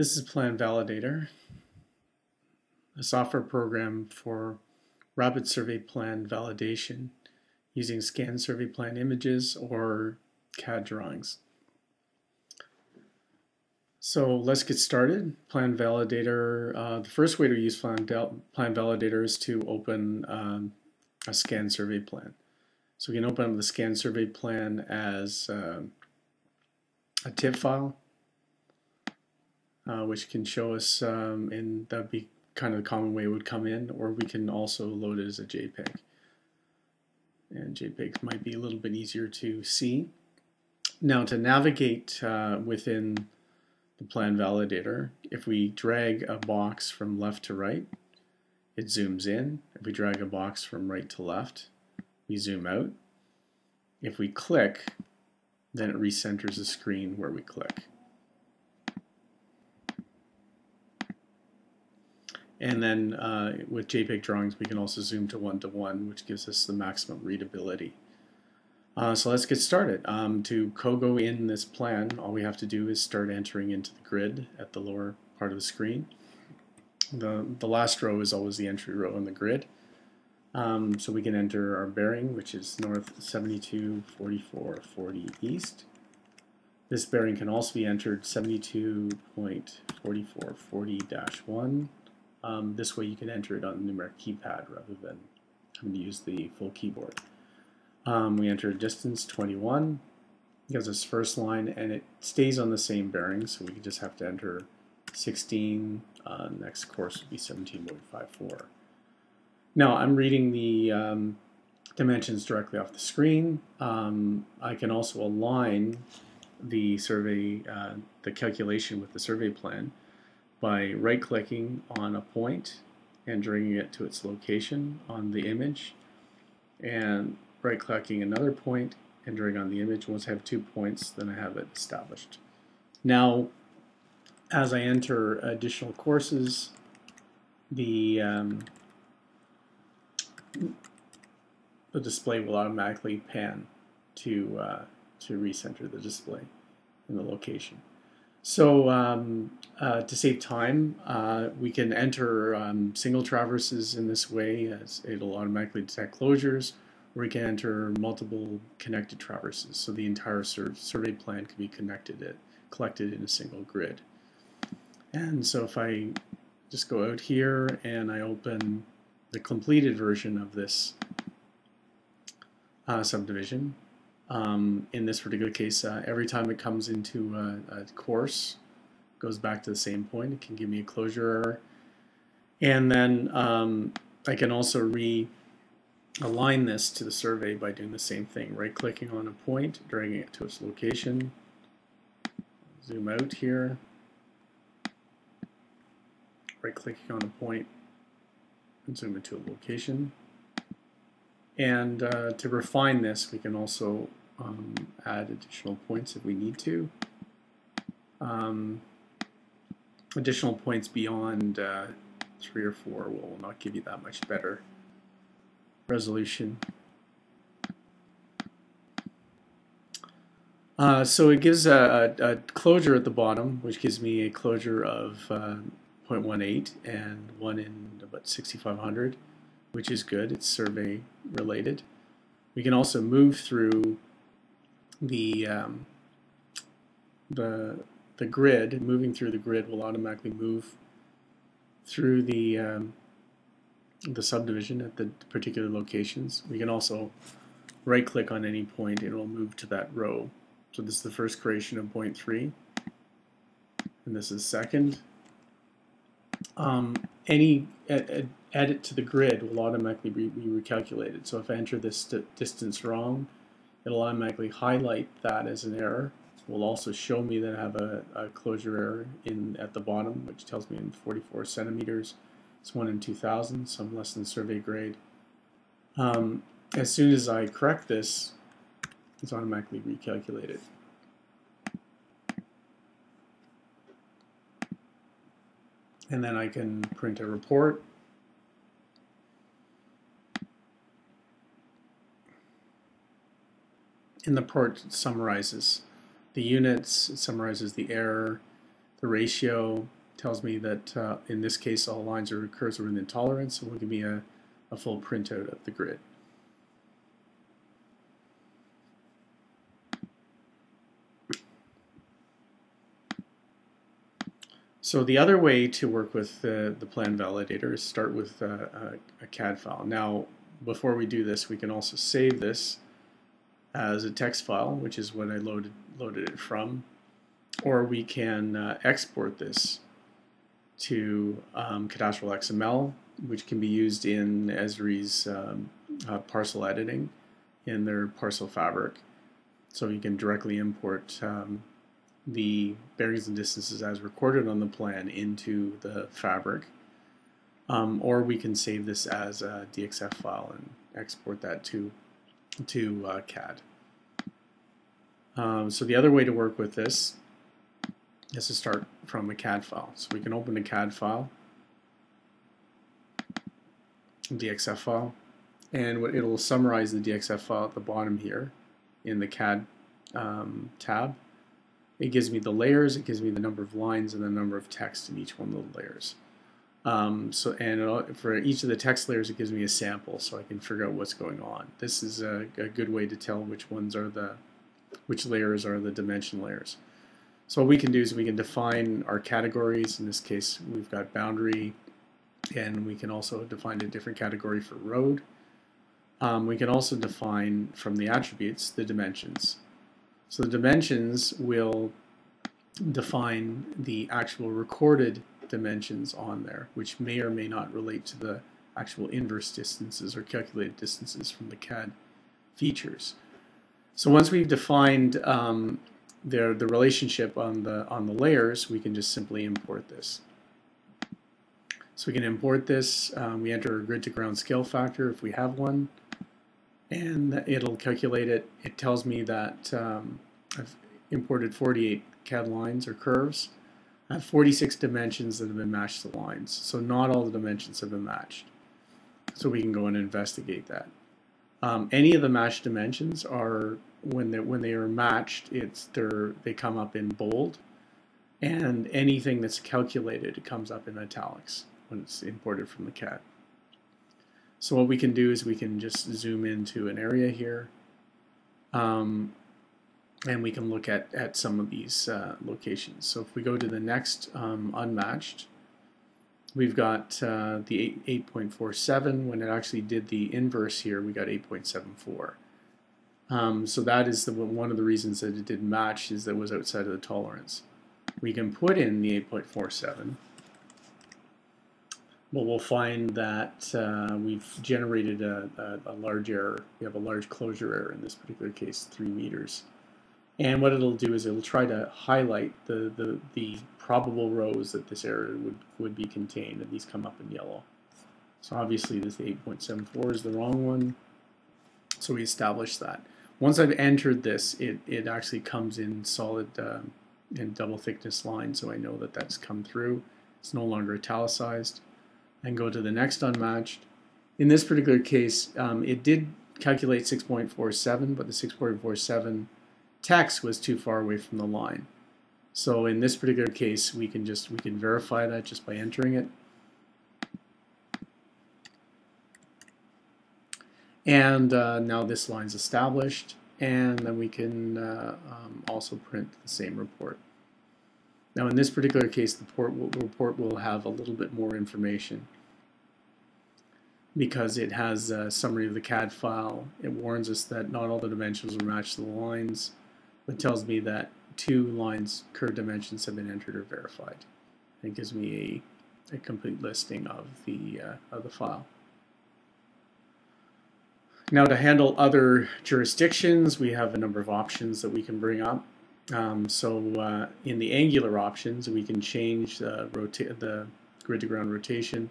This is Plan Validator, a software program for rapid survey plan validation using scanned survey plan images or CAD drawings. So let's get started. Plan Validator, the first way to use Plan Validator is to open a scanned survey plan. So we can open up the scanned survey plan as a TIFF file, which can show us, and that'd be kind of the common way it would come in, or we can also load it as a JPEG. And JPEGs might be a little bit easier to see. Now to navigate within the Plan Validator, if we drag a box from left to right, it zooms in. If we drag a box from right to left, we zoom out. If we click, then it recenters the screen where we click. And then with JPEG drawings, we can also zoom to 1:1, which gives us the maximum readability. So let's get started. To co-go in this plan, all we have to do is start entering into the grid at the lower part of the screen. The last row is always the entry row in the grid. So we can enter our bearing, which is north 72, 44, 40 east. This bearing can also be entered 72.44, 40-1. This way you can enter it on the numeric keypad rather than having to use the full keyboard. We enter distance 21, gives us first line, and it stays on the same bearing, so we just have to enter 16. Next course would be 17.54. Now I'm reading the dimensions directly off the screen. I can also align the survey, the calculation with the survey plan by right-clicking on a point and dragging it to its location on the image, and right-clicking another point and dragging on the image. Once I have 2 points, then I have it established. Now, as I enter additional courses, the display will automatically pan to recenter the display in the location. So to save time, we can enter single traverses in this way, as it'll automatically detect closures, or we can enter multiple connected traverses, so the entire survey plan can be collected in a single grid. And so if I just go out here and I open the completed version of this subdivision, in this particular case, every time it comes into a course, goes back to the same point. It can give me a closure error. And then I can also realign this to the survey by doing the same thing, right-clicking on a point, dragging it to its location, zoom out here, right-clicking on a point, and zoom into a location. And to refine this, we can also add additional points if we need to. Additional points beyond 3 or 4 will not give you that much better resolution. So it gives a closure at the bottom, which gives me a closure of 0.18 and one in about 6500, which is good. It's survey related. We can also move through the grid. Moving through the grid will automatically move through the subdivision at the particular locations. We can also right-click on any point and it will move to that row. So this is the first creation of 0.3, and this is second. Any edit to the grid will automatically be recalculated. So if I enter this distance wrong, it'll automatically highlight that as an error. It will also show me that I have a closure error at the bottom, which tells me in 44 centimeters. It's 1 in 2000, so I'm less than survey grade. As soon as I correct this, it's automatically recalculated. And then I can print a report. And the report summarizes the units, it summarizes the error, The ratio tells me that in this case all lines or curves are within tolerance, so it will give me a full printout of the grid. So the other way to work with the plan validator is start with a CAD file. Now, before we do this, we can also save this as a text file, which is what I loaded it from, or we can export this to cadastral XML, which can be used in Esri's parcel editing in their parcel fabric. So you can directly import the bearings and distances as recorded on the plan into the fabric, or we can save this as a DXF file and export that to CAD. So the other way to work with this is to start from a CAD file. So we can open a CAD file, DXF file, and it'll summarize the DXF file at the bottom here in the CAD tab. It gives me the layers, it gives me the number of lines and the number of text in each one of the layers. For each of the text layers, it gives me a sample so I can figure out what's going on. This is a good way to tell which layers are the dimension layers. So what we can do is we can define our categories. In this case, we've got boundary, and we can also define a different category for road. We can also define from the attributes the dimensions. So the dimensions will define the actual recorded dimensions on there, which may or may not relate to the actual inverse distances or calculated distances from the CAD features. So once we've defined the relationship on the layers, we can just simply import this. So we can import this. We enter a grid to ground scale factor if we have one, and it'll calculate it. It tells me that I've imported 48 CAD lines or curves. I have 46 dimensions that have been matched to lines. So not all the dimensions have been matched. So we can go and investigate that. Any of the matched dimensions are, when they are matched, they come up in bold, and anything that's calculated, it comes up in italics when it's imported from the CAD. So what we can do is we can just zoom into an area here, and we can look at some of these locations. So if we go to the next unmatched, we've got the 8.47. When it actually did the inverse here, we got 8.74. So that is one of the reasons that it didn't match, is that it was outside of the tolerance. We can put in the 8.47, but we'll find that we've generated a large error. We have a large closure error in this particular case, 3 meters. And what it'll do is it'll try to highlight the probable rows that this error would be contained, and these come up in yellow. So obviously this 8.74 is the wrong one, so we established that. Once I've entered this, it actually comes in solid and double thickness lines, so I know that that's come through. It's no longer italicized. And go to the next unmatched. In this particular case, it did calculate 6.47, but the 6.47 text was too far away from the line. So in this particular case, we can verify that just by entering it. And now this line's established, and then we can also print the same report. Now in this particular case, the report will have a little bit more information because it has a summary of the CAD file. It warns us that not all the dimensions are matched to the lines. It tells me that 2 lines curve dimensions have been entered or verified. It gives me a complete listing of the file. Now to handle other jurisdictions, we have a number of options that we can bring up. In the angular options, we can change the grid to ground rotation.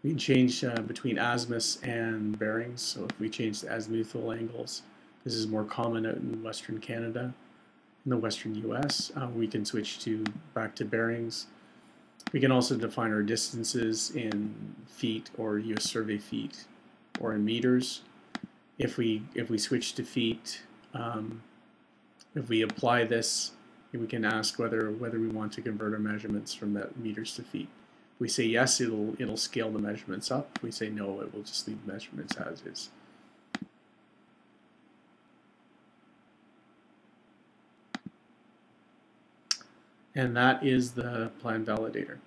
We can change between azimuths and bearings. So if we change the azimuthal angles, this is more common out in Western Canada. In the Western US, we can switch back to bearings. We can also define our distances in feet or US survey feet or in meters. If we switch to feet, if we apply this we can ask whether we want to convert our measurements from meters to feet. If we say yes, it'll scale the measurements up. If we say no, it will just leave measurements as is. And that is the plan validator.